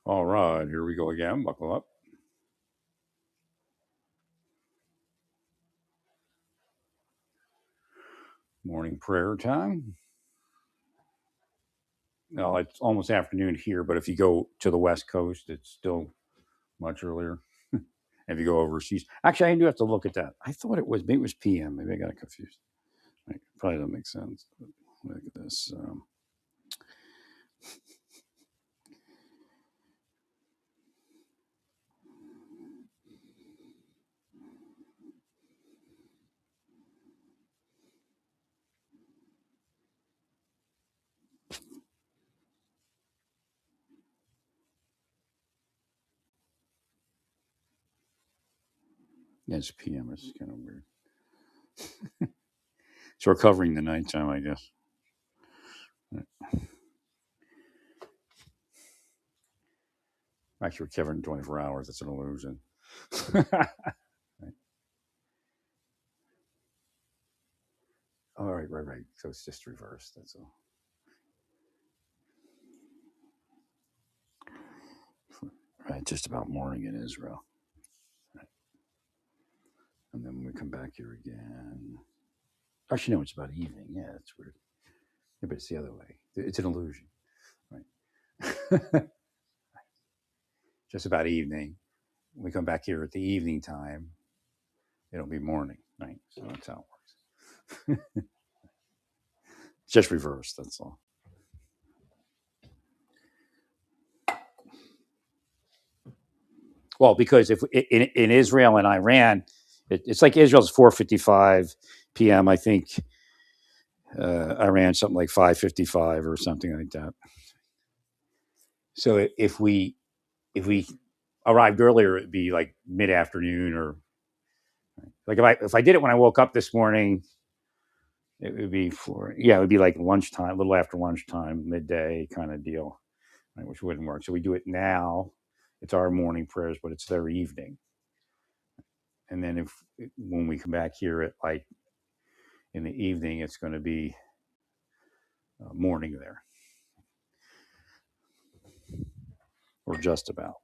All right, here we go again. Buckle up. Morning prayer time. No, it's almost afternoon here, but if you go to the West Coast, it's still much earlier. If you go overseas, actually, I do have to look at that. I thought maybe it was PM. Maybe I got it confused. Probably doesn't make sense. Look at this. Yeah, it's PM. It's kind of weird. So we're covering the nighttime, I guess. Actually, we're covering 24 hours. That's an illusion. All right. So it's just reversed. That's all. Right, just about morning in Israel. Right. And then when we come back here again. Actually, no, it's about evening. Yeah, that's weird. Yeah, but it's the other way. It's an illusion. Right. Just about evening. When we come back here at the evening time, it'll be morning. Right. So that's how it works. It's just reversed. That's all. Well, because if in Israel and Iran, it's like Israel's 4:55 p.m. I think Iran something like 5:55 or something like that. So if we arrived earlier, it'd be like mid afternoon, or like if I did it when I woke up this morning, it would be it would be like lunchtime, a little after lunchtime, midday kind of deal, right, which wouldn't work. So we do it now. It's our morning prayers, but it's their evening. And then when we come back here at like in the evening, it's going to be morning there, or just about.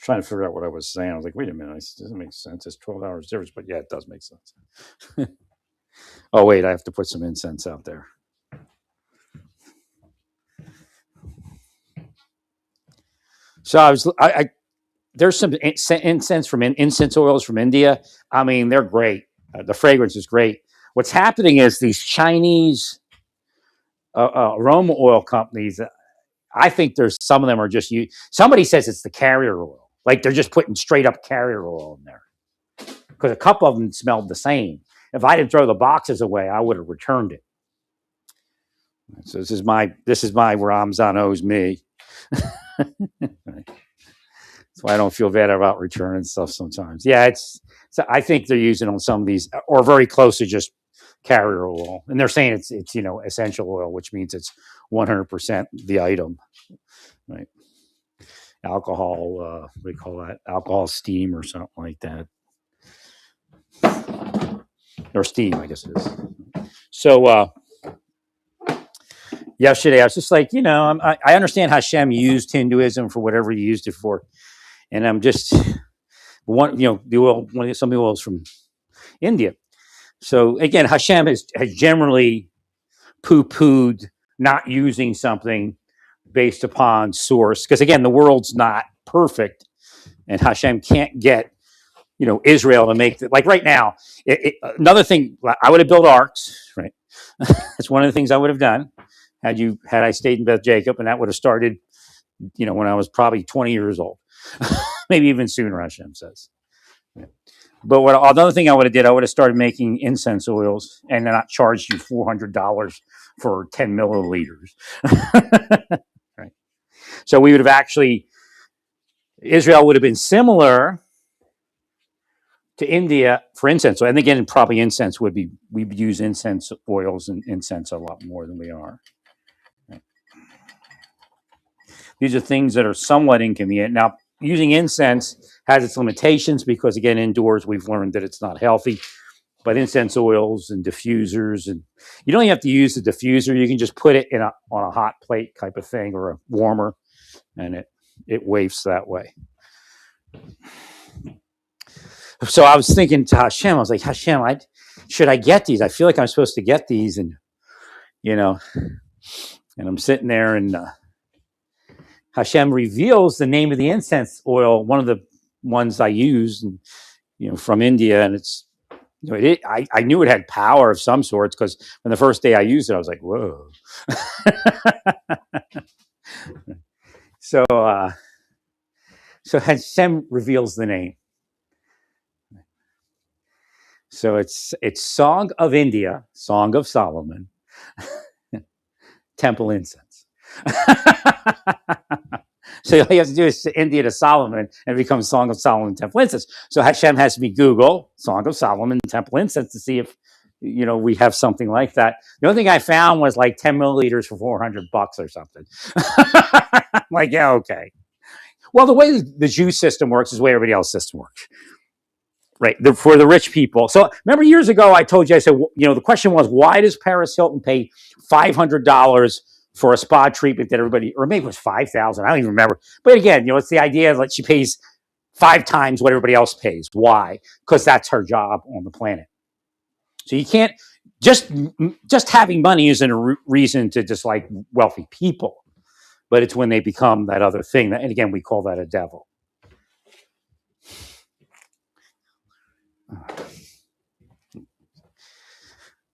Trying to figure out what I was saying. I was like, wait a minute, this doesn't make sense. It's 12 hours difference, but yeah, it does make sense. Oh, wait, I have to put some incense out there. So there's some incense from incense oils from India. I mean, they're great. The fragrance is great. What's happening is these Chinese aroma oil companies. I think there's some of them are just somebody says it's the carrier oil, like they're just putting straight up carrier oil in there, because a couple of them smelled the same. If I didn't throw the boxes away, I would have returned it. So this is my Ramzan owes me. That's why I don't feel bad about returning stuff sometimes. Yeah, so I think they're using on some of these, or very close to just carrier oil, and they're saying it's essential oil, which means it's 100% the item, right? Alcohol, what do you call that? Alcohol steam or something like that, or steam, I guess it is. So yesterday I was just like, I understand Hashem used Hinduism for whatever he used it for, and I'm just the oil. Some of the oils from India. So again, Hashem has generally poo-pooed not using something based upon source, because again, the world's not perfect, and Hashem can't get Israel to make like right now. Another thing, I would have built arcs, right? That's one of the things I would have done had I stayed in Beth Jacob, and that would have started when I was probably 20 years old, maybe even sooner, Hashem says. Yeah. But another thing I would have did, I would have started making incense oils and then not charged you $400 for 10 milliliters. Right. So we would have Israel would have been similar to India for incense. And again, probably incense we use incense oils and incense a lot more than we are. Right. These are things that are somewhat inconvenient. Now, using incense has its limitations because, again, indoors we've learned that it's not healthy. but incense oils and diffusers, and you don't even have to use the diffuser. You can just put it on a hot plate type of thing or a warmer, and it wafts that way. So I was thinking to Hashem, I was like, Hashem, should I get these? I feel like I'm supposed to get these, and and I'm sitting there, and Hashem reveals the name of the incense oil, one of the ones I use, and from India, and it's I knew it had power of some sorts because when the first day I used it, I was like, whoa. So Hashem reveals the name. So it's Song of India, Song of Solomon, Temple Incense. So all you have to do is India to Solomon, and it becomes Song of Solomon, Temple Incense. So Hashem has to be Google Song of Solomon, Temple Incense to see if we have something like that. The only thing I found was like 10 milliliters for $400 or something. I'm like, yeah, okay. Well, the way the Jew system works is the way everybody else's system works. Right, for the rich people. So remember years ago, I told you, I said, the question was, why does Paris Hilton pay $500 for a spa treatment that everybody, or maybe it was 5,000, I don't even remember. But again, it's the idea that she pays 5 times what everybody else pays. Why? Because that's her job on the planet. So you can't, just having money isn't a reason to dislike wealthy people, but it's when they become that other thing. And again, we call that a devil.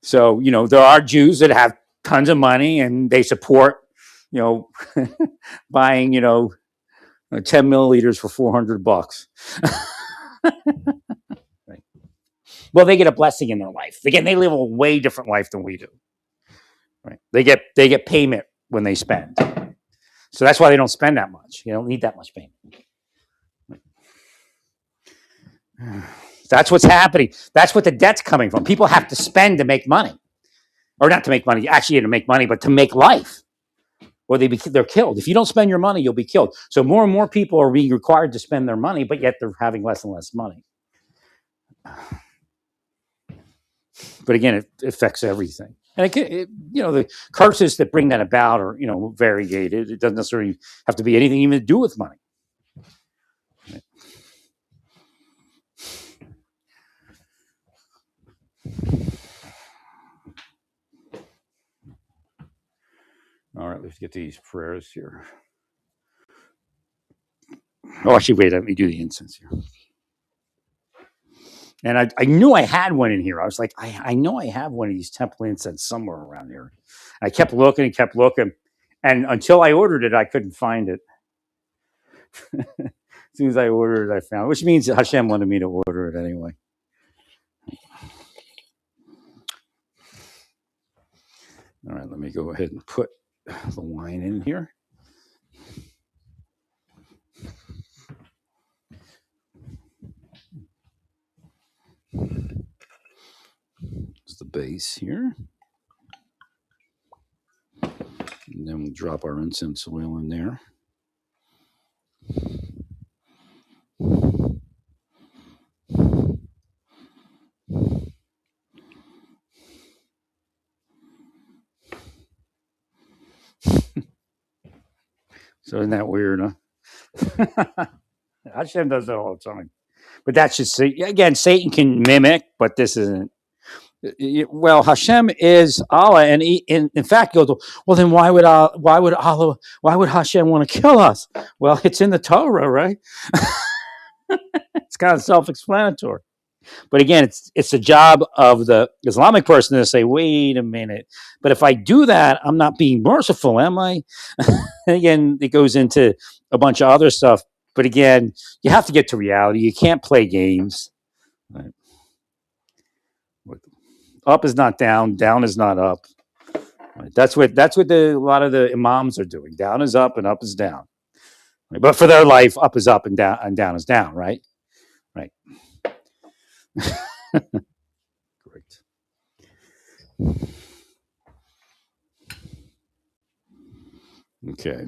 So, there are Jews that have tons of money and they support, buying, 10 milliliters for $400. Right. Well, they get a blessing in their life. Again, they live a way different life than we do. Right. They get payment when they spend. So that's why they don't spend that much. You don't need that much payment. Right. That's what's happening. That's what the debt's coming from. People have to spend to make money. Or not to make money, actually to make money, but to make life. Or they're killed. If you don't spend your money, you'll be killed. So more and more people are being required to spend their money, but yet they're having less and less money. But again, it affects everything. And the curses that bring that about are, variegated. It doesn't necessarily have to be anything even to do with money. All right, let's get these prayers here. Oh, actually, wait, let me do the incense here. And I knew I had one in here. I was like, I know I have one of these temple incense somewhere around here. I kept looking and kept looking. And until I ordered it, I couldn't find it. As soon as I ordered it, I found it, which means Hashem wanted me to order it anyway. All right, let me go ahead and put the wine in here. It's the base here. And then we'll drop our incense oil in there. So isn't that weird, huh? Hashem does that all the time. But that's just, again, Satan can mimic, but this isn't. Well, Hashem is Allah, and in fact goes, well, then why would Hashem want to kill us? Well, it's in the Torah, right? It's kind of self-explanatory. But again, it's the job of the Islamic person to say, wait a minute. But if I do that, I'm not being merciful, am I? Again, it goes into a bunch of other stuff. But again, you have to get to reality. You can't play games. Right? Up is not down. Down is not up. Right? That's what a lot of the imams are doing. Down is up and up is down. Right? But for their life, up is up and down is down. Right? Right. Great. Okay.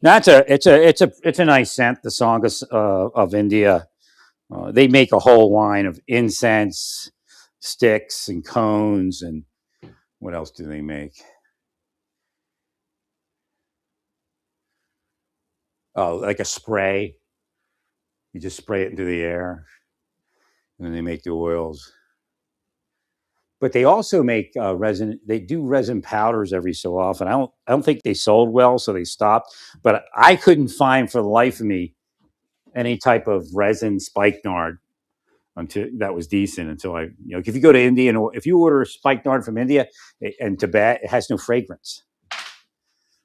Now it's a nice scent. The Song of India, They make a whole line of incense sticks and cones, and what else do they make? Oh, like a spray. You just spray it into the air, and then they make the oils. But they also make resin. They do resin powders every so often. I don't think they sold well, so they stopped. But I couldn't find for the life of me any type of resin spikenard until that was decent. Until if you go to India and if you order spikenard from India and Tibet, it has no fragrance.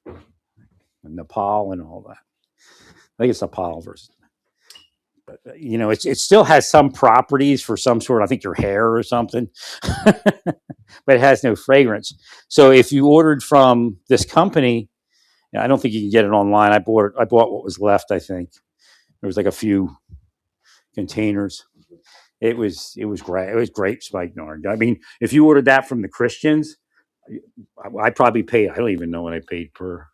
And Nepal and all that. I think it's Nepal versus. But it still has some properties for some sort. I think your hair or something, but it has no fragrance. So if you ordered from this company, I don't think you can get it online. I bought what was left. I think there was like a few containers. It was great. It was great spikenard. I mean, if you ordered that from the Christians, I probably paid. I don't even know what I paid per.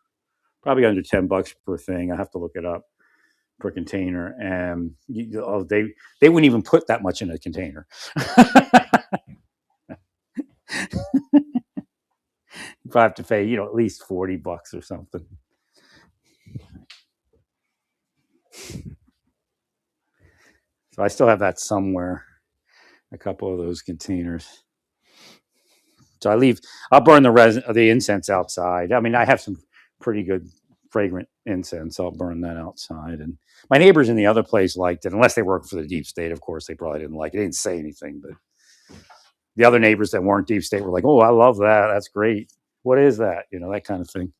Probably under $10 per thing. I have to look it up per container, and they wouldn't even put that much in a container. You probably have to pay at least $40 or something. So I still have that somewhere. A couple of those containers. So I'll burn the incense outside. I mean, I have some pretty good fragrant incense. I'll burn that outside. And my neighbors in the other place liked it, unless they work for the deep state. Of course, they probably didn't like it. They didn't say anything, but the other neighbors that weren't deep state were like, "Oh, I love that. That's great. What is that?" That kind of thing.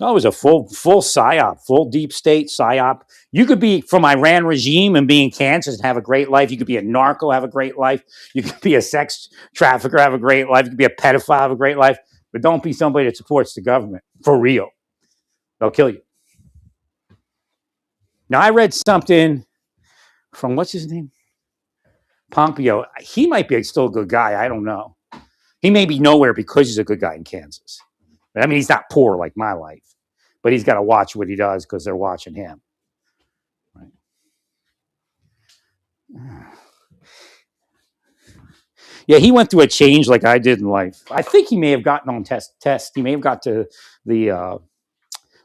No, it was a full psyop, full deep state psyop. You could be from Iran regime and be in Kansas and have a great life. You could be a narco, have a great life. You could be a sex trafficker, have a great life. You could be a pedophile, have a great life. But don't be somebody that supports the government for real. They'll kill you. Now I read something from what's his name, Pompeo. He might be still a good guy. I don't know. He may be nowhere because he's a good guy in Kansas. I mean, he's not poor like my life, but he's got to watch what he does because they're watching him. Right. Yeah, he went through a change like I did in life. I think he may have gotten on test. He may have got to the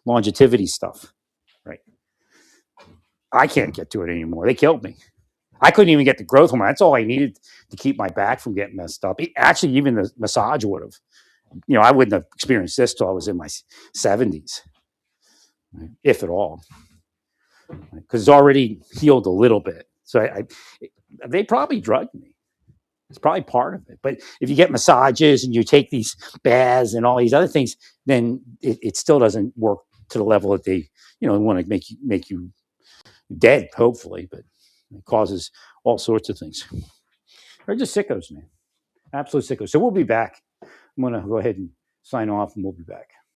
longevity stuff. Right. I can't get to it anymore. They killed me. I couldn't even get the growth hormone. That's all I needed to keep my back from getting messed up. Actually, even the massage would have. I wouldn't have experienced this till I was in my 70s, if at all, because it's already healed a little bit. So they probably drugged me. It's probably part of it. But if you get massages and you take these baths and all these other things, then it still doesn't work to the level that they want to make you dead. Hopefully, but it causes all sorts of things. They're just sickos, man. Absolute sickos. So we'll be back. I'm going to go ahead and sign off, and we'll be back.